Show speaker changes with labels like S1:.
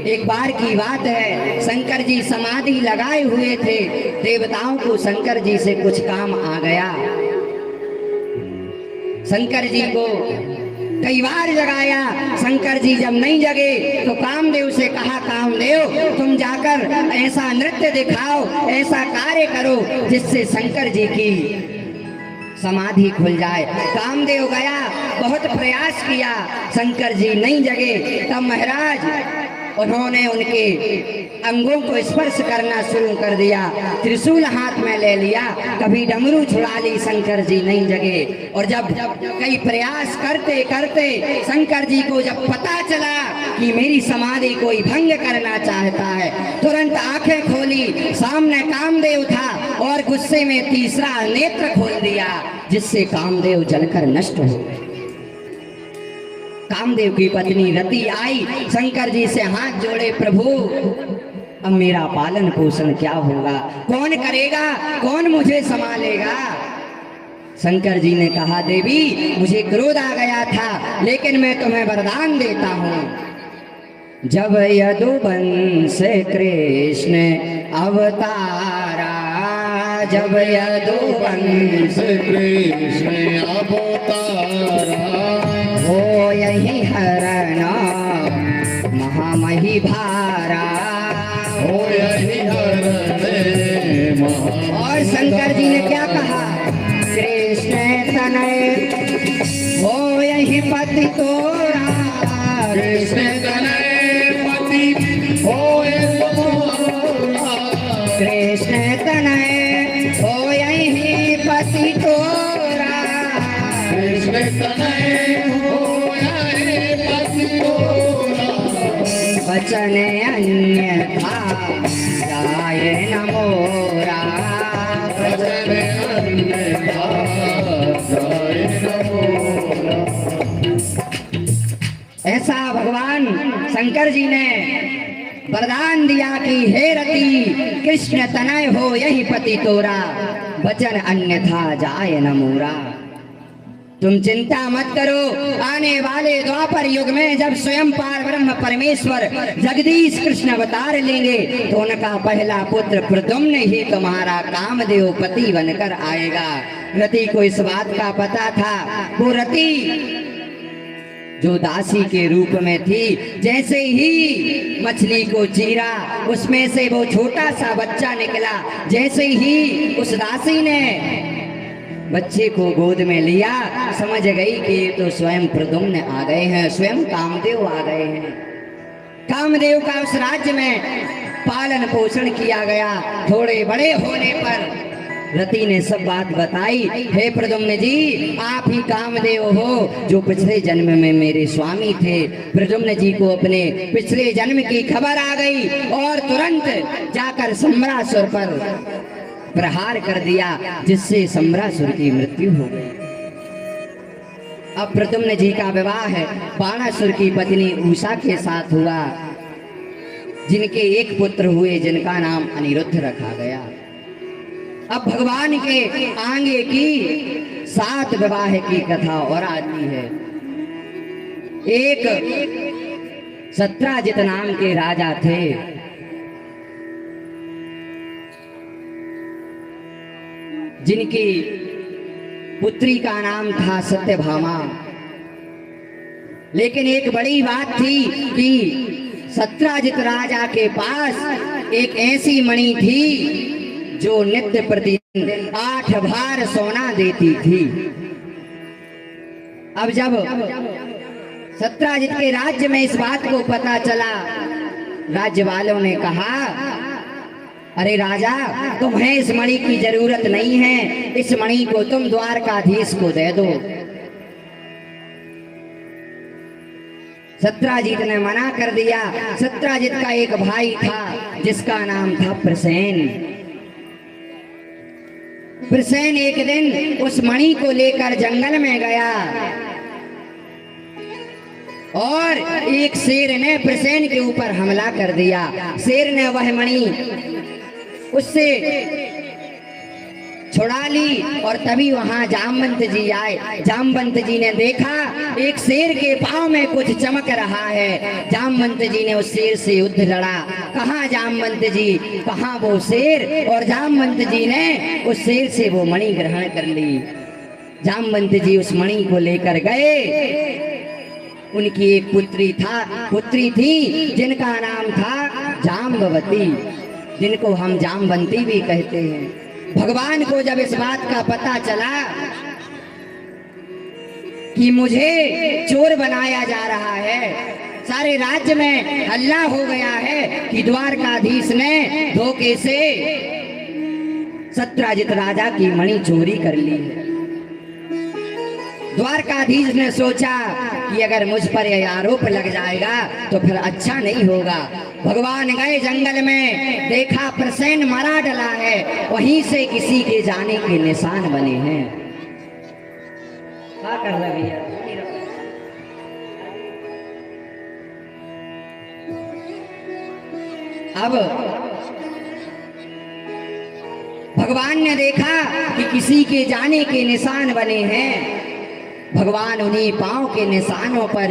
S1: एक बार की बात है, शंकर जी समाधि लगाए हुए थे। देवताओं को शंकर जी से कुछ काम आ गया। शंकर जी को कई बार जगाया। शंकर जी जब नहीं जगे तो कामदेव से कहा, कामदेव तुम जाकर ऐसा नृत्य दिखाओ, ऐसा कार्य करो जिससे शंकर जी की समाधि खुल जाए। कामदेव गया, बहुत प्रयास किया, शंकर जी नहीं जगे। तब महाराज उन्होंने उनके अंगों को स्पर्श करना शुरू कर दिया, त्रिशूल हाथ में ले लिया, कभी डमरू छुड़ा ली, शंकर जी नहीं जगे। और जब कई प्रयास करते करते शंकर जी को जब पता चला कि मेरी समाधि कोई भंग करना चाहता है, तुरंत आंखें खोली, सामने कामदेव था और गुस्से में तीसरा नेत्र खोल दिया, जिससे कामदेव जलकर नष्ट हो गए। कामदेव की पत्नी रति आई, शंकर जी से हाथ जोड़े, प्रभु अब मेरा पालन पोषण क्या होगा, कौन करेगा, कौन मुझे संभालेगा। शंकर जी ने कहा, देवी मुझे क्रोध आ गया था, लेकिन मैं तुम्हें वरदान देता हूँ। जब यदुवंश कृष्ण अवतारा, जब यदुवंश
S2: कृष्ण अवतारा,
S1: हो यही हरणा महामही भारा,
S2: हो यही हरण
S1: और शंकर जी ने क्या कहा, कृष्ण तनय हो यही पति तोरा,
S2: कृष्ण तनय पति हो
S1: कृष्ण तनय हो यही पति तोरा,
S2: कृष्ण तनय हो यही पति तोरा,
S1: वचन अन्यथा जाए न मोरा,
S2: वचन अन्यथा जाए न मोरा।
S1: ऐसा भगवान शंकर जी ने वरदान दिया कि हे रति, कृष्ण तनय हो यही पति तोरा, वचन अन्यथा जाए न मोरा। तुम चिंता मत करो, आने वाले द्वापर युग में जब स्वयं पार ब्रह्म परमेश्वर जगदीश कृष्ण अवतार लेंगे तो उनका पहला पुत्र प्रद्युम्न ही तुम्हारा कामदेव पति बनकर आएगा। रति को इस बात का पता था। वो रति जो दासी के रूप में थी, जैसे ही मछली को चीरा उसमें से वो छोटा सा बच्चा निकला, जैसे ही उस दासी ने बच्चे को गोद में लिया, समझ गई कि ये तो स्वयं प्रद्युम्न आ गए हैं, स्वयं कामदेव आ गए हैं। कामदेव का उस राज्य में पालन पोषण किया गया। थोड़े बड़े होने पर रति ने सब बात बताई, हे प्रद्युम्न जी, आप ही कामदेव हो जो पिछले जन्म में मेरे स्वामी थे। प्रद्युम्न जी को अपने पिछले जन्म की खबर आ गई और तुरंत जाकर सम्रासुर पर प्रहार कर दिया, जिससे सम्रासुर की मृत्यु हो गई। अब प्रद्युम्न जी का विवाह बाणासुर की पत्नी उषा के साथ हुआ, जिनके एक पुत्र हुए, जिनका नाम अनिरुद्ध रखा गया। अब भगवान के आगे की 7 विवाह की कथा और आती है। एक सत्राजित नाम के राजा थे। जिनकी पुत्री का नाम था सत्यभामा। लेकिन एक बड़ी बात थी कि सत्राजित राजा के पास एक ऐसी मणि थी जो नित्य प्रतिदिन 8 भार सोना देती थी। अब जब सत्राजित के राज्य में इस बात को पता चला, राज्य वालों ने कहा, अरे राजा, तुम्हें इस मणि की जरूरत नहीं है, इस मणि को तुम द्वारकाधीश को दे दो। सत्राजित ने मना कर दिया। सत्राजित का एक भाई था जिसका नाम था प्रसेन। प्रसेन एक दिन उस मणि को लेकर जंगल में गया और एक शेर ने प्रसेन के ऊपर हमला कर दिया। शेर ने वह मणि उससे छुड़ा ली। और तभी वहां जामवंत जी आए। जामवंत जी ने देखा एक शेर के पांव में कुछ चमक रहा है। जामवंत जी ने उस शेर से युद्ध लड़ा। कहाँ जामवंत जी, कहाँ वो शेर, और जामवंत जी ने उस शेर से वो मणि ग्रहण कर ली। जामवंत जी उस मणि को लेकर गए। उनकी एक पुत्री थी जिनका नाम था जाम्बवती, जिनको हम जामवंती भी कहते हैं। भगवान को जब इस बात का पता चला कि मुझे चोर बनाया जा रहा है, सारे राज्य में हल्ला हो गया है कि द्वारकाधीश ने धोखे से सत्यजित राजा की मणि चोरी कर ली है। द्वारकाधीश ने सोचा कि अगर मुझ पर यह आरोप लग जाएगा तो फिर अच्छा नहीं होगा। भगवान गए जंगल में, देखा प्रसेन मरा डला है, वहीं से किसी के जाने के निशान बने हैं। क्या कर रहा भैया? अब भगवान ने देखा कि किसी के जाने के निशान बने हैं। भगवान उन्हीं पांव के निशानों पर